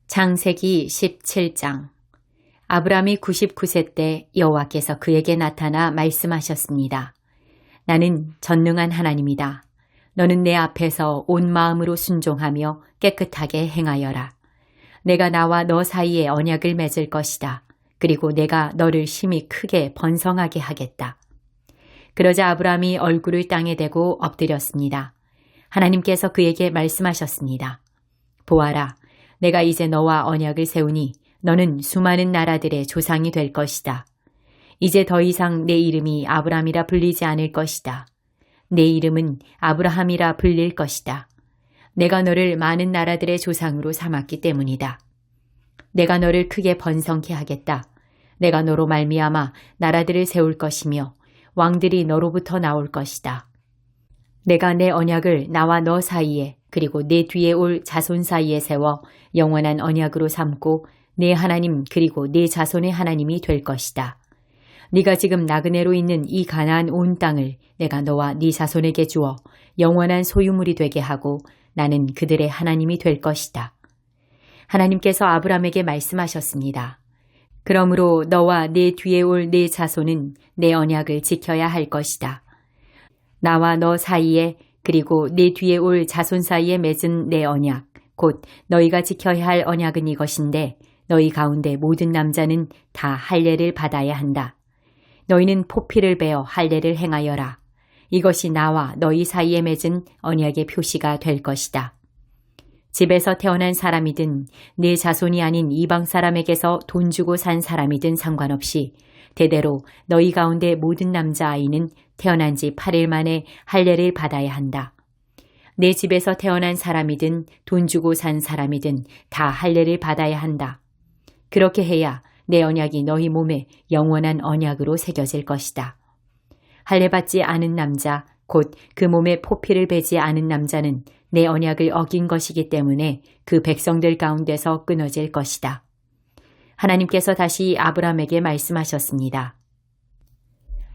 창세기 17장. 아브람이 99세 때 여호와께서 그에게 나타나 말씀하셨습니다. 나는 전능한 하나님이다. 너는 내 앞에서 온 마음으로 순종하며 깨끗하게 행하여라. 내가 나와 너 사이에 언약을 맺을 것이다. 그리고 내가 너를 심히 크게 번성하게 하겠다. 그러자 아브람이 얼굴을 땅에 대고 엎드렸습니다. 하나님께서 그에게 말씀하셨습니다. 보아라, 내가 이제 너와 언약을 세우니 너는 수많은 나라들의 조상이 될 것이다. 이제 더 이상 내 이름이 아브람이라 불리지 않을 것이다. 내 이름은 아브라함이라 불릴 것이다. 내가 너를 많은 나라들의 조상으로 삼았기 때문이다. 내가 너를 크게 번성케 하겠다. 내가 너로 말미암아 나라들을 세울 것이며 왕들이 너로부터 나올 것이다. 내가 내 언약을 나와 너 사이에 그리고 내 뒤에 올 자손 사이에 세워 영원한 언약으로 삼고 내 하나님 그리고 내 자손의 하나님이 될 것이다. 네가 지금 나그네로 있는 이 가나안 온 땅을 내가 너와 네 자손에게 주어 영원한 소유물이 되게 하고 나는 그들의 하나님이 될 것이다. 하나님께서 아브람에게 말씀하셨습니다. 그러므로 너와 내 뒤에 올 내 자손은 내 언약을 지켜야 할 것이다. 나와 너 사이에 그리고 내 뒤에 올 자손 사이에 맺은 내 언약, 곧 너희가 지켜야 할 언약은 이것인데 너희 가운데 모든 남자는 다 할례를 받아야 한다. 너희는 포피를 베어 할례를 행하여라. 이것이 나와 너희 사이에 맺은 언약의 표시가 될 것이다. 집에서 태어난 사람이든 내 자손이 아닌 이방 사람에게서 돈 주고 산 사람이든 상관없이 대대로 너희 가운데 모든 남자아이는 태어난 지 8일 만에 할례를 받아야 한다. 내 집에서 태어난 사람이든 돈 주고 산 사람이든 다 할례를 받아야 한다. 그렇게 해야 내 언약이 너희 몸에 영원한 언약으로 새겨질 것이다. 할례 받지 않은 남자, 곧 그 몸에 포피를 베지 않은 남자는 내 언약을 어긴 것이기 때문에 그 백성들 가운데서 끊어질 것이다. 하나님께서 다시 아브람에게 말씀하셨습니다.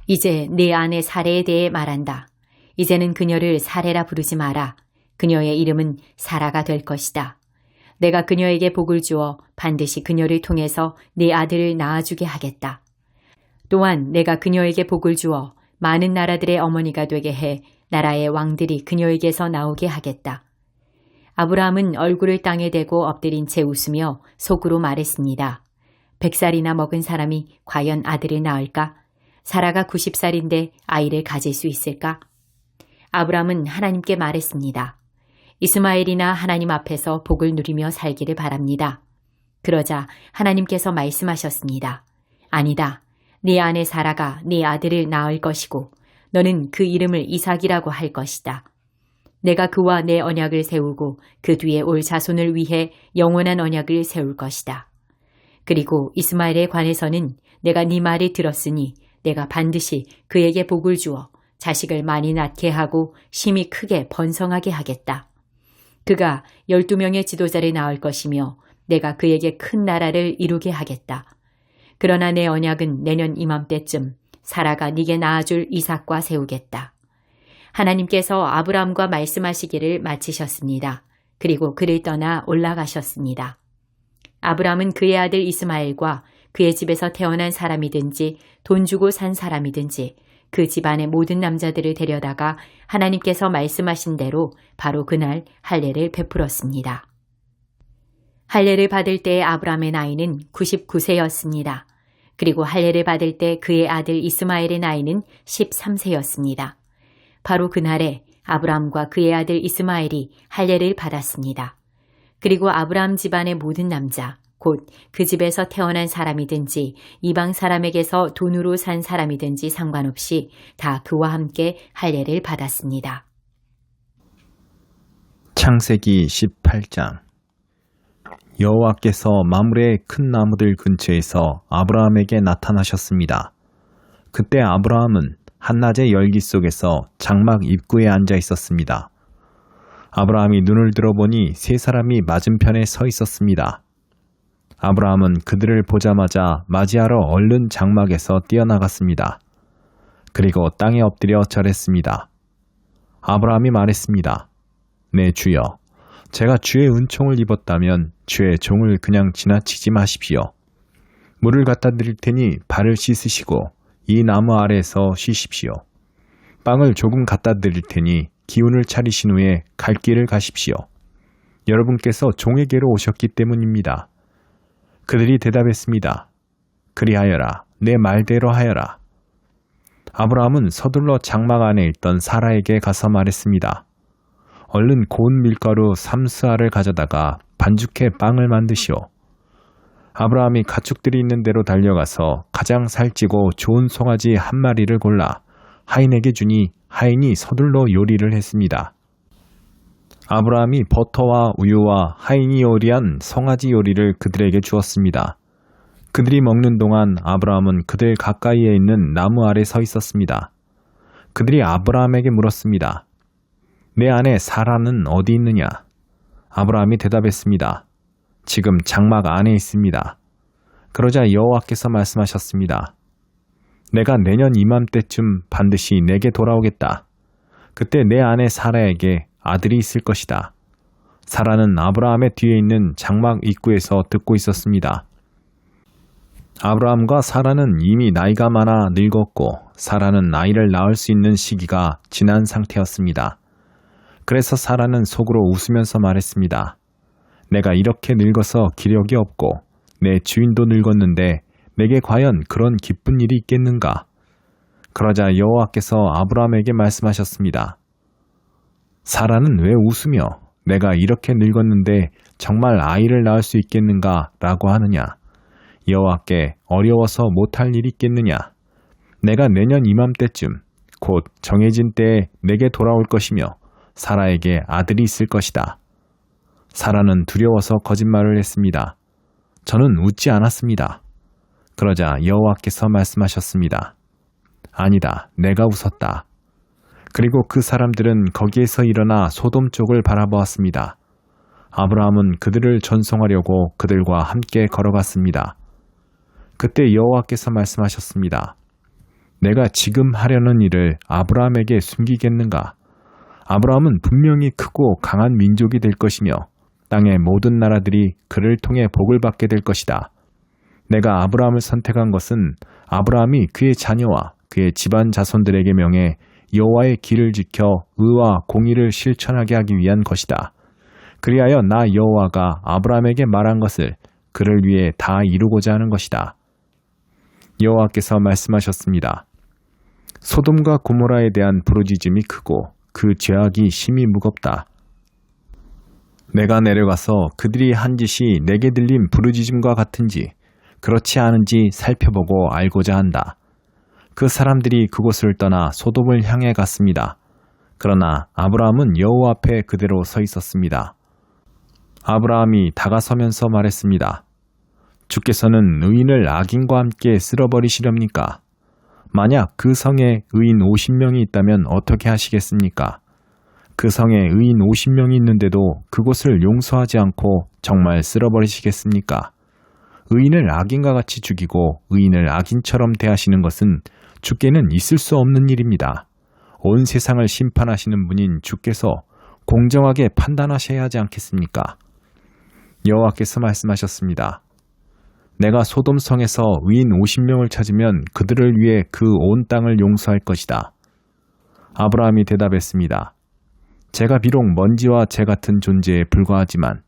이제 내 아내 사레에 대해 말한다. 이제는 그녀를 사레라 부르지 마라. 그녀의 이름은 사라가 될 것이다. 내가 그녀에게 복을 주어 반드시 그녀를 통해서 네 아들을 낳아주게 하겠다. 또한 내가 그녀에게 복을 주어 많은 나라들의 어머니가 되게 해 나라의 왕들이 그녀에게서 나오게 하겠다. 아브라함은 얼굴을 땅에 대고 엎드린 채 웃으며 속으로 말했습니다. 100살이나 먹은 사람이 과연 아들을 낳을까? 사라가 90살인데 아이를 가질 수 있을까? 아브라함은 하나님께 말했습니다. 이스마엘이나 하나님 앞에서 복을 누리며 살기를 바랍니다. 그러자 하나님께서 말씀하셨습니다. 아니다. 네 아내 사라가 네 아들을 낳을 것이고 너는 그 이름을 이삭이라고 할 것이다. 내가 그와 내 언약을 세우고 그 뒤에 올 자손을 위해 영원한 언약을 세울 것이다. 그리고 이스마엘에 관해서는 내가 네 말을 들었으니 내가 반드시 그에게 복을 주어 자식을 많이 낳게 하고 심히 크게 번성하게 하겠다. 그가 12명의 지도자를 낳을 것이며 내가 그에게 큰 나라를 이루게 하겠다. 그러나 내 언약은 내년 이맘때쯤 사라가 네게 낳아줄 이삭과 세우겠다. 하나님께서 아브라함과 말씀하시기를 마치셨습니다. 그리고 그를 떠나 올라가셨습니다. 아브라함은 그의 아들 이스마엘과 그의 집에서 태어난 사람이든지 돈 주고 산 사람이든지 그 집안의 모든 남자들을 데려다가 하나님께서 말씀하신 대로 바로 그날 할례를 베풀었습니다. 할례를 받을 때의 아브라함의 나이는 99세였습니다. 그리고 할례를 받을 때 그의 아들 이스마엘의 나이는 13세였습니다. 바로 그날에 아브라함과 그의 아들 이스마엘이 할례를 받았습니다. 그리고 아브라함 집안의 모든 남자, 곧 그 집에서 태어난 사람이든지 이방 사람에게서 돈으로 산 사람이든지 상관없이 다 그와 함께 할례를 받았습니다. 창세기 18장. 여호와께서 마므레의 큰 나무들 근처에서 아브라함에게 나타나셨습니다. 그때 아브라함은 한낮의 열기 속에서 장막 입구에 앉아 있었습니다. 아브라함이 눈을 들어보니 세 사람이 맞은편에 서 있었습니다. 아브라함은 그들을 보자마자 맞이하러 얼른 장막에서 뛰어나갔습니다. 그리고 땅에 엎드려 절했습니다. 아브라함이 말했습니다. 내 주여, 제가 주의 은총을 입었다면 주의 종을 그냥 지나치지 마십시오. 물을 갖다 드릴 테니 발을 씻으시고 이 나무 아래에서 쉬십시오. 빵을 조금 갖다 드릴 테니 기운을 차리신 후에 갈 길을 가십시오. 여러분께서 종에게로 오셨기 때문입니다. 그들이 대답했습니다. 그리하여라. 내 말대로 하여라. 아브라함은 서둘러 장막 안에 있던 사라에게 가서 말했습니다. 얼른 고운 밀가루 3스아를 가져다가 반죽해 빵을 만드시오. 아브라함이 가축들이 있는 데로 달려가서 가장 살찌고 좋은 송아지 한 마리를 골라 하인에게 주니 하인이 서둘러 요리를 했습니다. 아브라함이 버터와 우유와 하인이 요리한 송아지 요리를 그들에게 주었습니다. 그들이 먹는 동안 아브라함은 그들 가까이에 있는 나무 아래 서 있었습니다. 그들이 아브라함에게 물었습니다. 내 아내 사라는 어디 있느냐? 아브라함이 대답했습니다. 지금 장막 안에 있습니다. 그러자 여호와께서 말씀하셨습니다. 내가 내년 이맘때쯤 반드시 내게 돌아오겠다. 그때 내 아내 사라에게 아들이 있을 것이다. 사라는 아브라함의 뒤에 있는 장막 입구에서 듣고 있었습니다. 아브라함과 사라는 이미 나이가 많아 늙었고 사라는 아이를 낳을 수 있는 시기가 지난 상태였습니다. 그래서 사라는 속으로 웃으면서 말했습니다. 내가 이렇게 늙어서 기력이 없고 내 주인도 늙었는데 내게 과연 그런 기쁜 일이 있겠는가? 그러자 여호와께서 아브라함에게 말씀하셨습니다. 사라는 왜 웃으며 내가 이렇게 늙었는데 정말 아이를 낳을 수 있겠는가? 라고 하느냐? 여호와께 어려워서 못할 일이 있겠느냐? 내가 내년 이맘때쯤 곧 정해진 때에 내게 돌아올 것이며 사라에게 아들이 있을 것이다. 사라는 두려워서 거짓말을 했습니다. 저는 웃지 않았습니다. 그러자 여호와께서 말씀하셨습니다. 아니다, 내가 웃었다. 그리고 그 사람들은 거기에서 일어나 소돔 쪽을 바라보았습니다. 아브라함은 그들을 전송하려고 그들과 함께 걸어갔습니다. 그때 여호와께서 말씀하셨습니다. 내가 지금 하려는 일을 아브라함에게 숨기겠는가? 아브라함은 분명히 크고 강한 민족이 될 것이며 땅의 모든 나라들이 그를 통해 복을 받게 될 것이다. 내가 아브라함을 선택한 것은 아브라함이 그의 자녀와 그의 집안 자손들에게 명해 여호와의 길을 지켜 의와 공의를 실천하게 하기 위한 것이다. 그리하여 나 여호와가 아브라함에게 말한 것을 그를 위해 다 이루고자 하는 것이다. 여호와께서 말씀하셨습니다. 소돔과 고모라에 대한 부르짖음이 크고 그 죄악이 심히 무겁다. 내가 내려가서 그들이 한 짓이 내게 들린 부르짖음과 같은지 그렇지 않은지 살펴보고 알고자 한다. 그 사람들이 그곳을 떠나 소돔을 향해 갔습니다. 그러나 아브라함은 여호와 앞에 그대로 서 있었습니다. 아브라함이 다가서면서 말했습니다. 주께서는 의인을 악인과 함께 쓸어버리시렵니까? 만약 그 성에 의인 50명이 있다면 어떻게 하시겠습니까? 그 성에 의인 50명이 있는데도 그곳을 용서하지 않고 정말 쓸어버리시겠습니까? 의인을 악인과 같이 죽이고 의인을 악인처럼 대하시는 것은 주께는 있을 수 없는 일입니다. 온 세상을 심판하시는 분인 주께서 공정하게 판단하셔야 하지 않겠습니까? 여호와께서 말씀하셨습니다. 내가 소돔성에서 의인 50명을 찾으면 그들을 위해 그 온 땅을 용서할 것이다. 아브라함이 대답했습니다. 제가 비록 먼지와 재 같은 존재에 불과하지만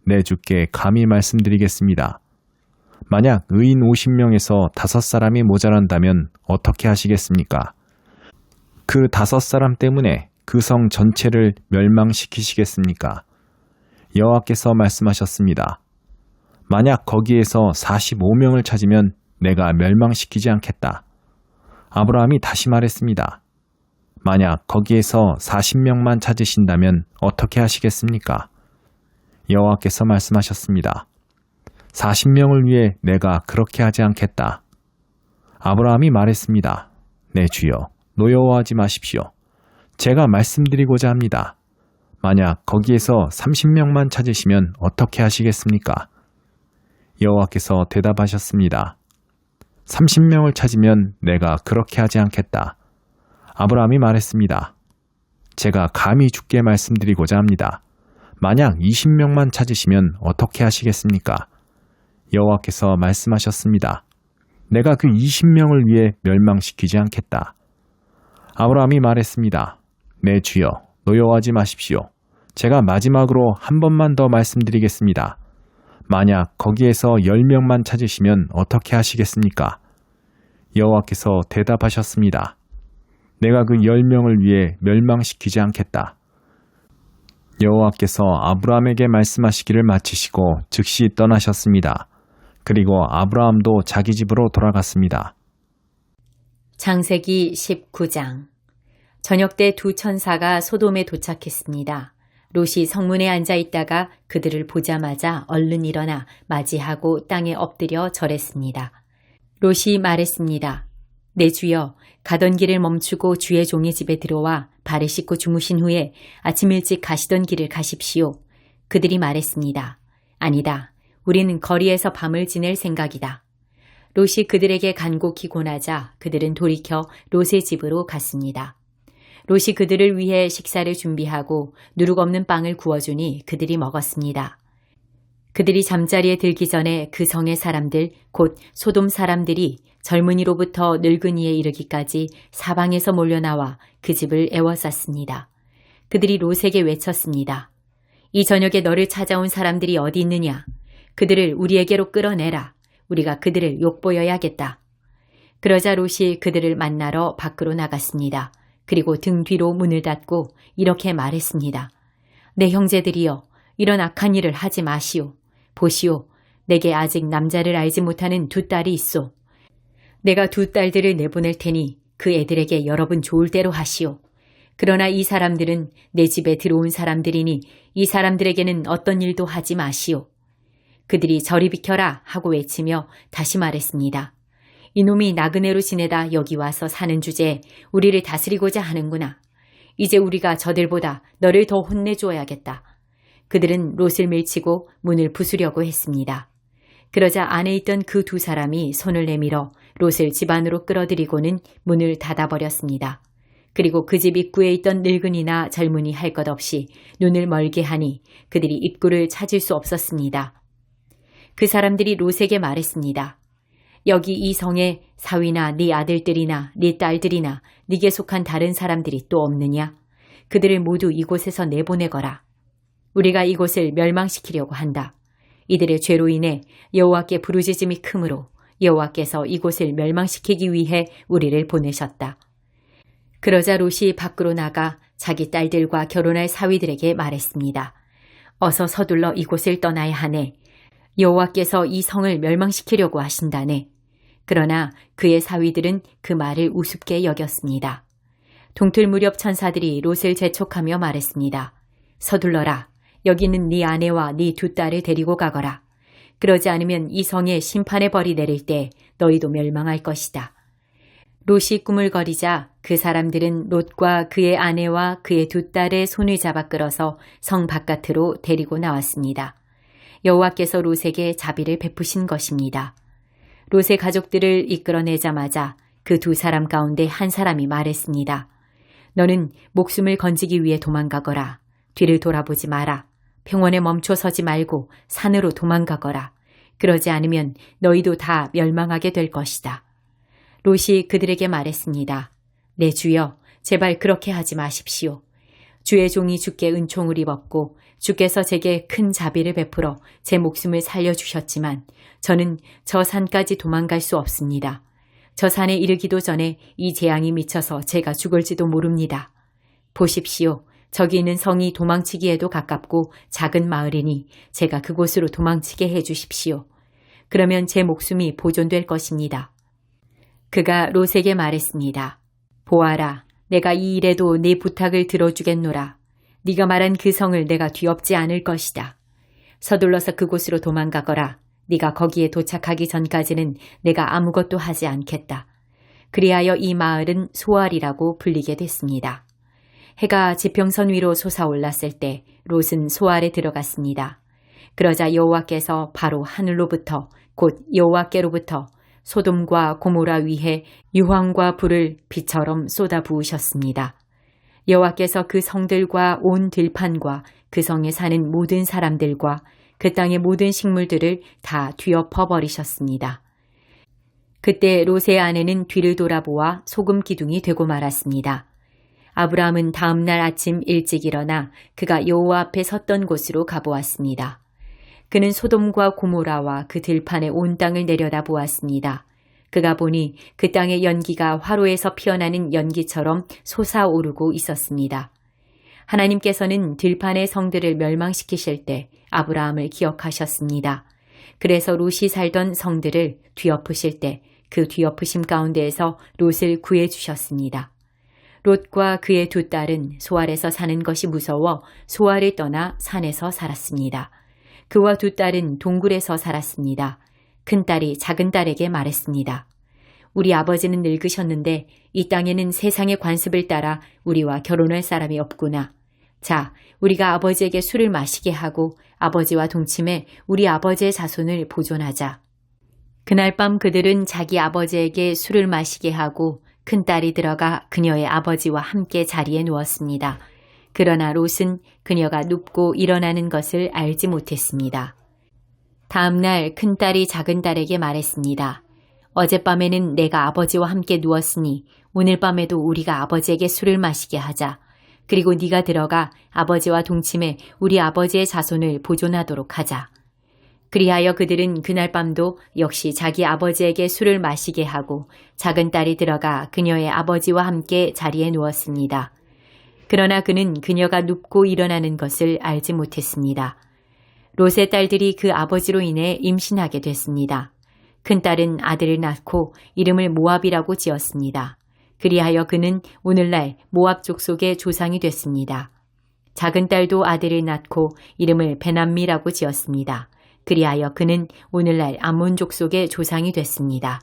내 주께 감히 말씀드리겠습니다. 만약 의인 50명에서 5사람이 모자란다면 어떻게 하시겠습니까? 그 5사람 때문에 그 성 전체를 멸망시키시겠습니까? 여호와께서 말씀하셨습니다. 만약 거기에서 45명을 찾으면 내가 멸망시키지 않겠다. 아브라함이 다시 말했습니다. 만약 거기에서 40명만 찾으신다면 어떻게 하시겠습니까? 여호와께서 말씀하셨습니다. 40명을 위해 내가 그렇게 하지 않겠다. 아브라함이 말했습니다. 네 주여, 노여워하지 마십시오. 제가 말씀드리고자 합니다. 만약 거기에서 30명만 찾으시면 어떻게 하시겠습니까? 여호와께서 대답하셨습니다. 30명을 찾으면 내가 그렇게 하지 않겠다. 아브라함이 말했습니다. 제가 감히 주께 말씀드리고자 합니다. 만약 20명만 찾으시면 어떻게 하시겠습니까? 여호와께서 말씀하셨습니다. 내가 그 20명을 위해 멸망시키지 않겠다. 아브라함이 말했습니다. 내 주여, 노여워하지 마십시오. 제가 마지막으로 한 번만 더 말씀드리겠습니다. 만약 거기에서 10명만 찾으시면 어떻게 하시겠습니까? 여호와께서 대답하셨습니다. 내가 그 10명을 위해 멸망시키지 않겠다. 여호와께서 아브라함에게 말씀하시기를 마치시고 즉시 떠나셨습니다. 그리고 아브라함도 자기 집으로 돌아갔습니다. 창세기 19장. 저녁 때 두 천사가 소돔에 도착했습니다. 롯이 성문에 앉아 있다가 그들을 보자마자 얼른 일어나 맞이하고 땅에 엎드려 절했습니다. 롯이 말했습니다. 내 주여, 가던 길을 멈추고 주의 종의 집에 들어와 발을 씻고 주무신 후에 아침 일찍 가시던 길을 가십시오. 그들이 말했습니다. 아니다. 우리는 거리에서 밤을 지낼 생각이다. 롯이 그들에게 간곡히 권하자 그들은 돌이켜 롯의 집으로 갔습니다. 롯이 그들을 위해 식사를 준비하고 누룩 없는 빵을 구워주니 그들이 먹었습니다. 그들이 잠자리에 들기 전에 그 성의 사람들, 곧 소돔 사람들이 젊은이로부터 늙은이에 이르기까지 사방에서 몰려나와 그 집을 에워쌌습니다. 그들이 롯에게 외쳤습니다. 이 저녁에 너를 찾아온 사람들이 어디 있느냐? 그들을 우리에게로 끌어내라. 우리가 그들을 욕보여야겠다. 그러자 롯이 그들을 만나러 밖으로 나갔습니다. 그리고 등 뒤로 문을 닫고 이렇게 말했습니다. 내 형제들이여, 이런 악한 일을 하지 마시오. 보시오, 내게 아직 남자를 알지 못하는 두 딸이 있소. 내가 두 딸들을 내보낼 테니 그 애들에게 여러분 좋을 대로 하시오. 그러나 이 사람들은 내 집에 들어온 사람들이니 이 사람들에게는 어떤 일도 하지 마시오. 그들이 저리 비켜라 하고 외치며 다시 말했습니다. 이놈이 나그네로 지내다 여기 와서 사는 주제에 우리를 다스리고자 하는구나. 이제 우리가 저들보다 너를 더 혼내줘야겠다. 그들은 롯을 밀치고 문을 부수려고 했습니다. 그러자 안에 있던 그 두 사람이 손을 내밀어 롯을 집 안으로 끌어들이고는 문을 닫아버렸습니다. 그리고 그 집 입구에 있던 늙은이나 젊은이 할 것 없이 눈을 멀게 하니 그들이 입구를 찾을 수 없었습니다. 그 사람들이 롯에게 말했습니다. 여기 이 성에 사위나 네 아들들이나 네 딸들이나 네게 속한 다른 사람들이 또 없느냐? 그들을 모두 이곳에서 내보내거라. 우리가 이곳을 멸망시키려고 한다. 이들의 죄로 인해 여호와께 부르짖음이 크므로 여호와께서 이곳을 멸망시키기 위해 우리를 보내셨다. 그러자 롯이 밖으로 나가 자기 딸들과 결혼할 사위들에게 말했습니다. 어서 서둘러 이곳을 떠나야 하네. 여호와께서 이 성을 멸망시키려고 하신다네. 그러나 그의 사위들은 그 말을 우습게 여겼습니다. 동틀 무렵 천사들이 롯을 재촉하며 말했습니다. 서둘러라. 여기는 네 아내와 네 두 딸을 데리고 가거라. 그러지 않으면 이 성에 심판의 벌이 내릴 때 너희도 멸망할 것이다. 롯이 꾸물거리자 그 사람들은 롯과 그의 아내와 그의 두 딸의 손을 잡아 끌어서 성 바깥으로 데리고 나왔습니다. 여호와께서 롯에게 자비를 베푸신 것입니다. 롯의 가족들을 이끌어내자마자 그 두 사람 가운데 한 사람이 말했습니다. 너는 목숨을 건지기 위해 도망가거라. 뒤를 돌아보지 마라. 평원에 멈춰 서지 말고 산으로 도망가거라. 그러지 않으면 너희도 다 멸망하게 될 것이다. 롯이 그들에게 말했습니다. 내 주여, 제발 그렇게 하지 마십시오. 주의 종이 주께 은총을 입었고 주께서 제게 큰 자비를 베풀어 제 목숨을 살려주셨지만 저는 저 산까지 도망갈 수 없습니다. 저 산에 이르기도 전에 이 재앙이 미쳐서 제가 죽을지도 모릅니다. 보십시오. 저기 있는 성이 도망치기에도 가깝고 작은 마을이니 제가 그곳으로 도망치게 해 주십시오. 그러면 제 목숨이 보존될 것입니다. 그가 롯에게 말했습니다. 보아라, 내가 이 일에도 네 부탁을 들어주겠노라. 네가 말한 그 성을 내가 뒤엎지 않을 것이다. 서둘러서 그곳으로 도망가거라. 네가 거기에 도착하기 전까지는 내가 아무것도 하지 않겠다. 그리하여 이 마을은 소알이라고 불리게 됐습니다. 해가 지평선 위로 솟아올랐을 때 롯은 소알에 들어갔습니다. 그러자 여호와께서 바로 하늘로부터 곧 여호와께로부터 소돔과 고모라 위에 유황과 불을 비처럼 쏟아 부으셨습니다. 여호와께서 그 성들과 온 들판과 그 성에 사는 모든 사람들과 그 땅의 모든 식물들을 다 뒤엎어 버리셨습니다. 그때 롯의 아내는 뒤를 돌아보아 소금 기둥이 되고 말았습니다. 아브라함은 다음 날 아침 일찍 일어나 그가 여호와 앞에 섰던 곳으로 가보았습니다. 그는 소돔과 고모라와 그 들판의 온 땅을 내려다 보았습니다. 그가 보니 그 땅의 연기가 화로에서 피어나는 연기처럼 솟아오르고 있었습니다. 하나님께서는 들판의 성들을 멸망시키실 때 아브라함을 기억하셨습니다. 그래서 롯이 살던 성들을 뒤엎으실 때 그 뒤엎으심 가운데에서 롯을 구해주셨습니다. 롯과 그의 두 딸은 소알에서 사는 것이 무서워 소알을 떠나 산에서 살았습니다. 그와 두 딸은 동굴에서 살았습니다. 큰딸이 작은딸에게 말했습니다. 우리 아버지는 늙으셨는데 이 땅에는 세상의 관습을 따라 우리와 결혼할 사람이 없구나. 자, 우리가 아버지에게 술을 마시게 하고 아버지와 동침해 우리 아버지의 자손을 보존하자. 그날 밤 그들은 자기 아버지에게 술을 마시게 하고 큰딸이 들어가 그녀의 아버지와 함께 자리에 누웠습니다. 그러나 롯은 그녀가 눕고 일어나는 것을 알지 못했습니다. 다음 날 큰딸이 작은딸에게 말했습니다. 어젯밤에는 내가 아버지와 함께 누웠으니 오늘 밤에도 우리가 아버지에게 술을 마시게 하자. 그리고 네가 들어가 아버지와 동침해 우리 아버지의 자손을 보존하도록 하자. 그리하여 그들은 그날 밤도 역시 자기 아버지에게 술을 마시게 하고 작은딸이 들어가 그녀의 아버지와 함께 자리에 누웠습니다. 그러나 그는 그녀가 눕고 일어나는 것을 알지 못했습니다. 롯의 딸들이 그 아버지로 인해 임신하게 됐습니다. 큰딸은 아들을 낳고 이름을 모압이라고 지었습니다. 그리하여 그는 오늘날 모압 족속의 조상이 됐습니다. 작은딸도 아들을 낳고 이름을 베남미라고 지었습니다. 그리하여 그는 오늘날 암몬 족속의 조상이 됐습니다.